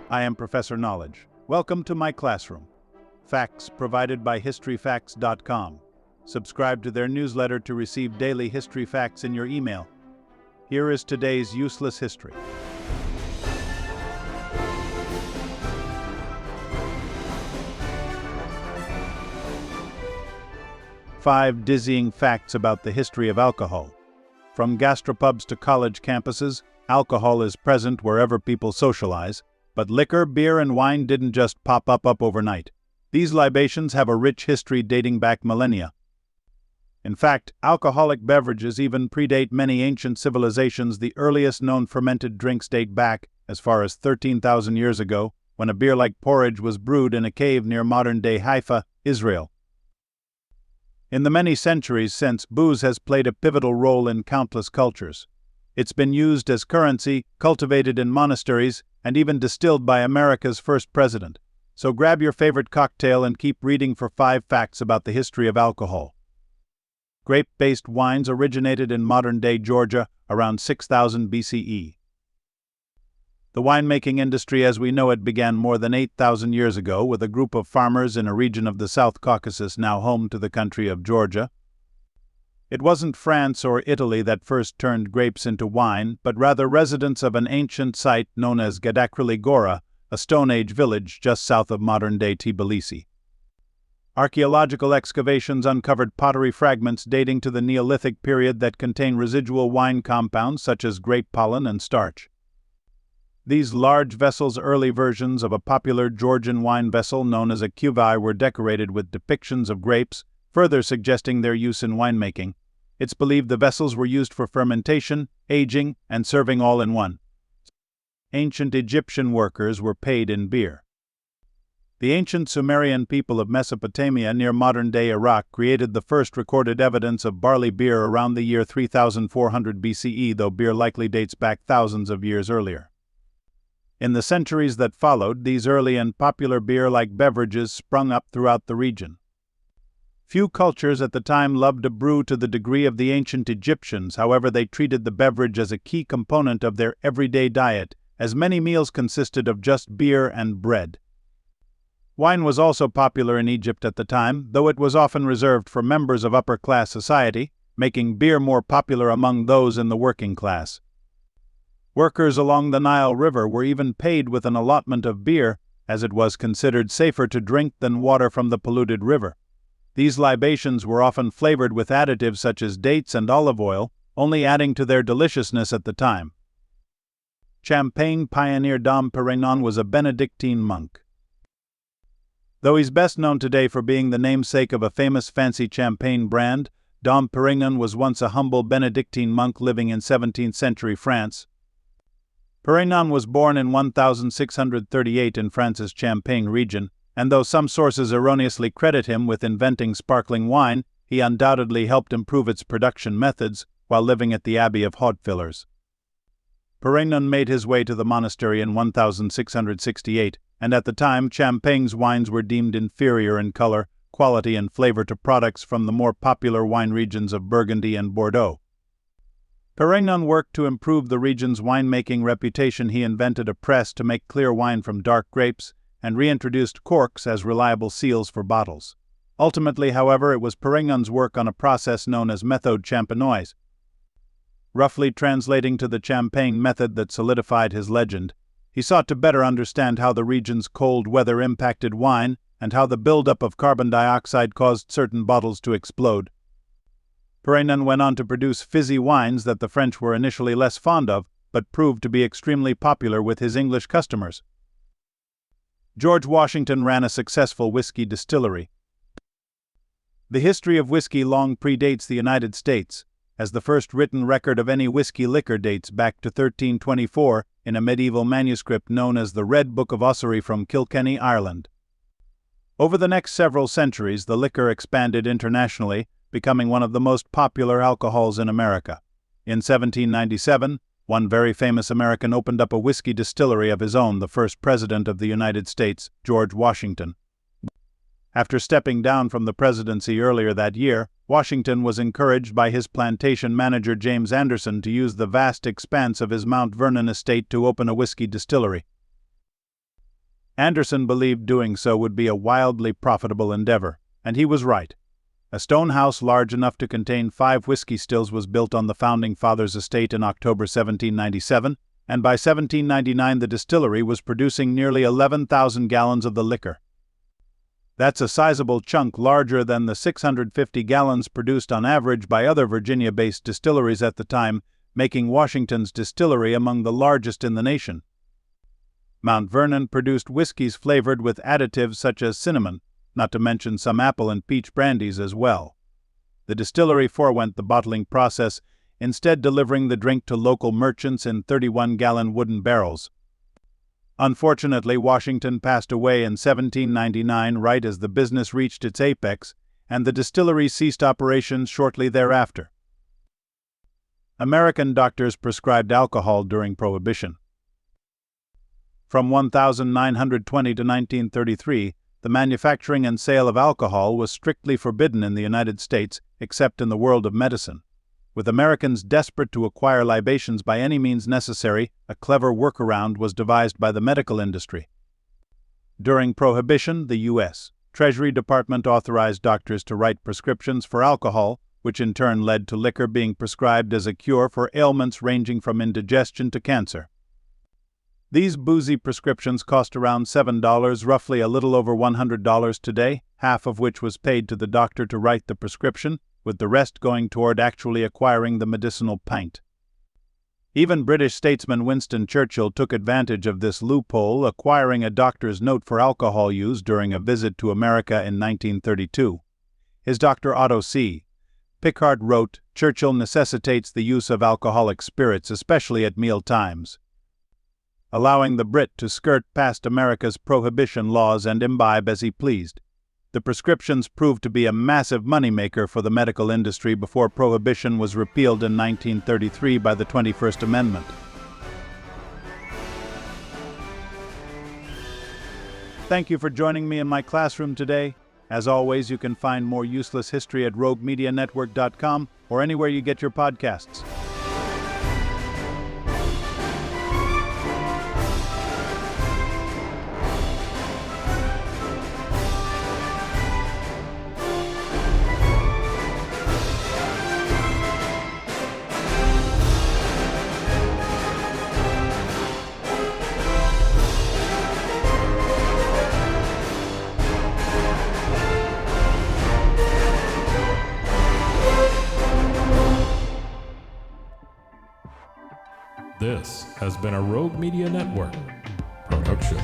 I am Professor Knowledge. Welcome to my classroom. Facts provided by historyfacts.com. Subscribe to their newsletter to receive daily history facts in your email. Here is today's useless history. Five dizzying facts about the history of alcohol. From gastropubs to college campuses, alcohol is present wherever people socialize, but liquor, beer, and wine didn't just pop up overnight. These libations have a rich history dating back millennia. In fact, alcoholic beverages even predate many ancient civilizations. The earliest known fermented drinks date back as far as 13,000 years ago, when a beer like porridge was brewed in a cave near modern-day Haifa, Israel. In the many centuries since, booze has played a pivotal role in countless cultures. It's been used as currency, cultivated in monasteries, and even distilled by America's first president. So grab your favorite cocktail and keep reading for 5 facts about the history of alcohol. Grape-based wines originated in modern-day Georgia around 6000 BCE. The winemaking industry as we know it began more than 8,000 years ago with a group of farmers in a region of the South Caucasus now home to the country of Georgia. It wasn't France or Italy that first turned grapes into wine, but rather residents of an ancient site known as Gadakrili Gora, a Stone Age village just south of modern-day Tbilisi. Archaeological excavations uncovered pottery fragments dating to the Neolithic period that contain residual wine compounds such as grape pollen and starch. These large vessels, early versions of a popular Georgian wine vessel known as a cuvée, were decorated with depictions of grapes, further suggesting their use in winemaking. It's believed the vessels were used for fermentation, aging, and serving all in one. Ancient Egyptian workers were paid in beer. The ancient Sumerian people of Mesopotamia near modern-day Iraq created the first recorded evidence of barley beer around the year 3400 BCE, though beer likely dates back thousands of years earlier. In the centuries that followed, these early and popular beer-like beverages sprung up throughout the region. Few cultures at the time loved to brew to the degree of the ancient Egyptians. However, they treated the beverage as a key component of their everyday diet, as many meals consisted of just beer and bread. Wine was also popular in Egypt at the time, though it was often reserved for members of upper-class society, making beer more popular among those in the working class. Workers along the Nile River were even paid with an allotment of beer, as it was considered safer to drink than water from the polluted river. These libations were often flavored with additives such as dates and olive oil, only adding to their deliciousness at the time. Champagne pioneer Dom Perignon was a Benedictine monk. Though he's best known today for being the namesake of a famous fancy champagne brand, Dom Perignon was once a humble Benedictine monk living in 17th century France. Perignon was born in 1638 in France's Champagne region, and though some sources erroneously credit him with inventing sparkling wine, he undoubtedly helped improve its production methods while living at the Abbey of Hautevillers. Perignon made his way to the monastery in 1668, and at the time Champagne's wines were deemed inferior in color, quality, and flavor to products from the more popular wine regions of Burgundy and Bordeaux. Perignon worked to improve the region's winemaking reputation. He invented a press to make clear wine from dark grapes, and reintroduced corks as reliable seals for bottles. Ultimately, however, it was Perignon's work on a process known as méthode champenoise, roughly translating to the champagne method, that solidified his legend. He sought to better understand how the region's cold weather impacted wine and how the buildup of carbon dioxide caused certain bottles to explode. Perignon went on to produce fizzy wines that the French were initially less fond of, but proved to be extremely popular with his English customers. George Washington ran a successful whiskey distillery. The history of whiskey long predates the United States, as the first written record of any whiskey liquor dates back to 1324 in a medieval manuscript known as the Red Book of Ossory from Kilkenny, Ireland. Over the next several centuries, the liquor expanded internationally, becoming one of the most popular alcohols in America. In 1797, one very famous American opened up a whiskey distillery of his own, the first president of the United States, George Washington. After stepping down from the presidency earlier that year, Washington was encouraged by his plantation manager James Anderson to use the vast expanse of his Mount Vernon estate to open a whiskey distillery. Anderson believed doing so would be a wildly profitable endeavor, and he was right. A stone house large enough to contain 5 whiskey stills was built on the Founding Fathers' estate in October 1797, and by 1799 the distillery was producing nearly 11,000 gallons of the liquor. That's a sizable chunk larger than the 650 gallons produced on average by other Virginia-based distilleries at the time, making Washington's distillery among the largest in the nation. Mount Vernon produced whiskeys flavored with additives such as cinnamon, not to mention some apple and peach brandies as well. The distillery forewent the bottling process, instead delivering the drink to local merchants in 31-gallon wooden barrels. Unfortunately, Washington passed away in 1799 right as the business reached its apex, and the distillery ceased operations shortly thereafter. American doctors prescribed alcohol during Prohibition. From 1920 to 1933, the manufacturing and sale of alcohol was strictly forbidden in the United States, except in the world of medicine. With Americans desperate to acquire libations by any means necessary, a clever workaround was devised by the medical industry. During Prohibition, the U.S. Treasury Department authorized doctors to write prescriptions for alcohol, which in turn led to liquor being prescribed as a cure for ailments ranging from indigestion to cancer. These boozy prescriptions cost around $7, roughly a little over $100 today, half of which was paid to the doctor to write the prescription, with the rest going toward actually acquiring the medicinal pint. Even British statesman Winston Churchill took advantage of this loophole, acquiring a doctor's note for alcohol use during a visit to America in 1932. His Dr. Otto C. Pickard wrote, "Churchill necessitates the use of alcoholic spirits, especially at meal times," allowing the Brit to skirt past America's prohibition laws and imbibe as he pleased. The prescriptions proved to be a massive moneymaker for the medical industry before Prohibition was repealed in 1933 by the 21st Amendment. Thank you for joining me in my classroom today. As always, you can find more useless history at roguemedianetwork.com or anywhere you get your podcasts. This has been a Rogue Media Network production.